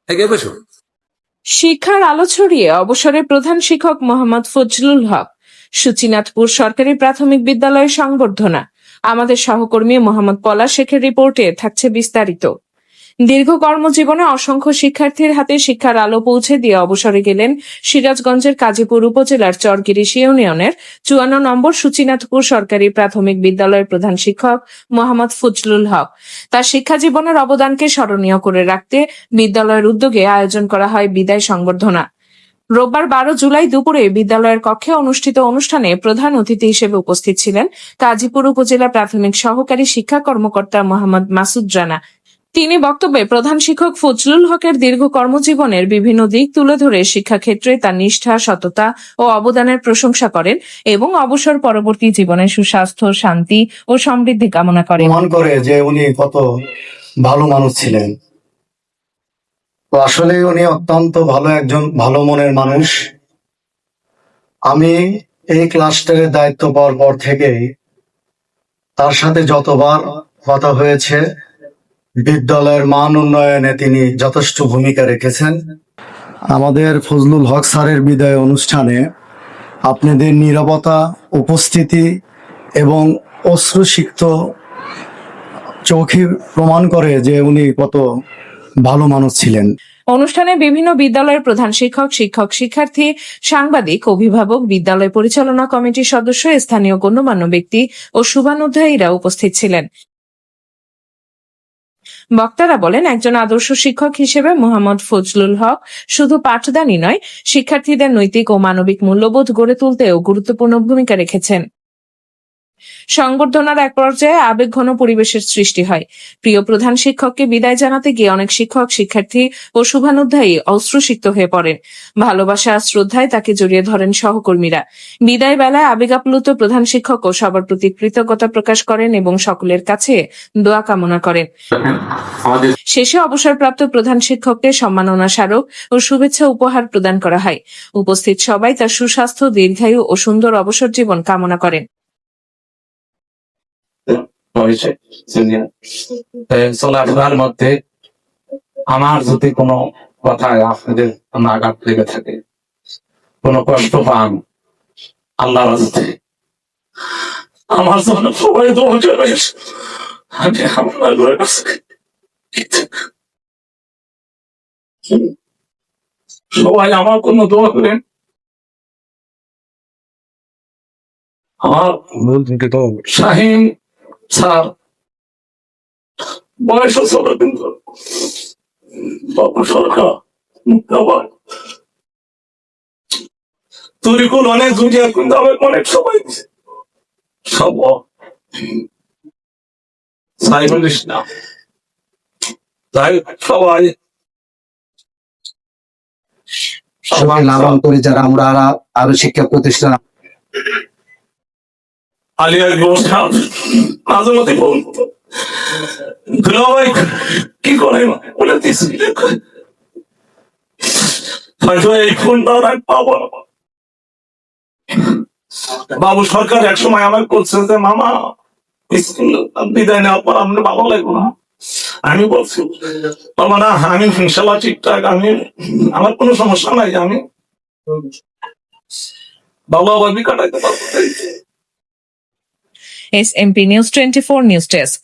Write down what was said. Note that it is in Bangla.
এগিয়ে বসো। শিক্ষার আলো ছড়িয়ে অবসরে প্রধান শিক্ষক মোহাম্মদ ফজলুল হক। সুচিনাথপুর সরকারি প্রাথমিক বিদ্যালয়ের সংবর্ধনা। আমাদের সহকর্মী মোহাম্মদ পলাশ শেখের রিপোর্টে থাকছে বিস্তারিত। দীর্ঘ কর্মজীবনে অসংখ্য শিক্ষার্থীর হাতে শিক্ষার আলো পৌঁছে দিয়ে অবসরে গেলেন সিরাজগঞ্জের কাজীপুর উপজেলার চরগিরিশ ইউনিয়নের ৫৪ নম্বর সুচিনাথপুর সরকারি প্রাথমিক বিদ্যালয়ের প্রধান শিক্ষক মোহাম্মদ ফজলুল হক। তার শিক্ষা জীবনের অবদানকে স্মরণীয় করে রাখতে বিদ্যালয়ের উদ্যোগে আয়োজন করা হয় বিদায় সংবর্ধনা। রোববার ১২ জুলাই দুপুরে বিদ্যালয়ের কক্ষে অনুষ্ঠিত অনুষ্ঠানে প্রধান অতিথি হিসেবে উপস্থিত ছিলেন কাজীপুর উপজেলা প্রাথমিক সহকারী শিক্ষা কর্মকর্তা মোহাম্মদ মাসুদ রানা। তিনি বক্তব্যে প্রধান শিক্ষক ফজলুল হকের দীর্ঘ কর্মজীবনের বিভিন্ন দিক তুলে ধরে শিক্ষাক্ষেত্রে তার নিষ্ঠা, সততা ও অবদানের প্রশংসা করেন এবং অবসর পরবর্তী জীবনে সুস্বাস্থ্য, শান্তি ও সমৃদ্ধি কামনা করেন। প্রমাণ করে যে উনি কত ভালো মানুষ ছিলেন। তো আসলে উনি অত্যন্ত ভালো একজন ভালো মনের মানুষ। আমি এই ক্লাসটার দায়িত্ব পাওয়ার পর থেকে তার সাথে যতবার কথা হয়েছে, বিদ্যালয়ের মান উন্নয়নে তিনি যথেষ্ট ভূমিকা রেখেছেন। আমাদের ফজলুল হক স্যারের বিদায় অনুষ্ঠানে আপনাদের নীরবতা, উপস্থিতি এবং অশ্রুসিক্ত চোখে প্রমাণ করে যে উনি কত ভালো মানুষ ছিলেন। অনুষ্ঠানে বিভিন্ন বিদ্যালয়ের প্রধান শিক্ষক, শিক্ষার্থী, সাংবাদিক, অভিভাবক, বিদ্যালয় পরিচালনা কমিটির সদস্য, স্থানীয় গণ্যমান্য ব্যক্তি ও শুভানুধ্যায়ীরা উপস্থিত ছিলেন। বক্তারা বলেন, একজন আদর্শ শিক্ষক হিসেবে মোহাম্মদ ফজলুল হক শুধু পাঠদানই নয়, শিক্ষার্থীদের নৈতিক ও মানবিক মূল্যবোধ গড়ে তুলতেও গুরুত্বপূর্ণ ভূমিকা রেখেছেন। সংবর্ধনার এক পর্যায়ে আবেগঘন পরিবেশের সৃষ্টি হয়। প্রিয় প্রধান শিক্ষককে বিদায় জানাতে গিয়ে অনেক শিক্ষক, শিক্ষার্থী ও শুভানুধ্যায়ী অশ্রুসিক্ত হয়ে পড়েন। ভালোবাসা আর শ্রদ্ধায় তাকে জড়িয়ে ধরেন সহকর্মীরা। বিদায় বেলায় আবেগাপ্লুত প্রধান শিক্ষক ও সবার প্রতি কৃতজ্ঞতা প্রকাশ করেন এবং সকলের কাছে দোয়া কামনা করেন। শেষে অবসরপ্রাপ্ত প্রধান শিক্ষককে সম্মাননা স্মারক ও শুভেচ্ছা উপহার প্রদান করা হয়। উপস্থিত সবাই তার সুস্বাস্থ্য, দীর্ঘায়ু ও সুন্দর অবসর জীবন কামনা করেন। চলাফেরার মধ্যে আমার যদি কোনো কথায় আপনাদের আঘাত লেগে থাকে, কোনো কষ্ট পান, আল্লাহর রাস্তায় আমার জন্য সবাই দোয়া করবেন। আমি আপনার কাছে সবাই আমার জন্য দোয়া করেন। আমার শাহিন স্যার বয়স ছিল কিন্তু বাবু সরকার মুক্তাবাদ তরিকুল অনেক জুটিয়া কিন্তু আমার অনেক সবাই সব সাইফুল ইসলাম তাই সবাই সবাই লালন করে যারা আমরা আরো শিক্ষা প্রতিষ্ঠান আলিয়া মাঝে মধ্যে বলতো ভাই কি করে বলে দিয়েছি হয়তো এই ফোনটা আর পাবো না। বাবু সরকার এক সময় আমার বলছে যে মামা বিদায় নেওয়ার পর আপনার ভালো লাগবে না। আমি বলছি বাবা না, আমি ইনশাল্লাহ ঠিকঠাক, আমি আমার কোনো সমস্যা নাই, আমি বাবা আবার কাটাইতে পারবো। SMP News 24 News Desk।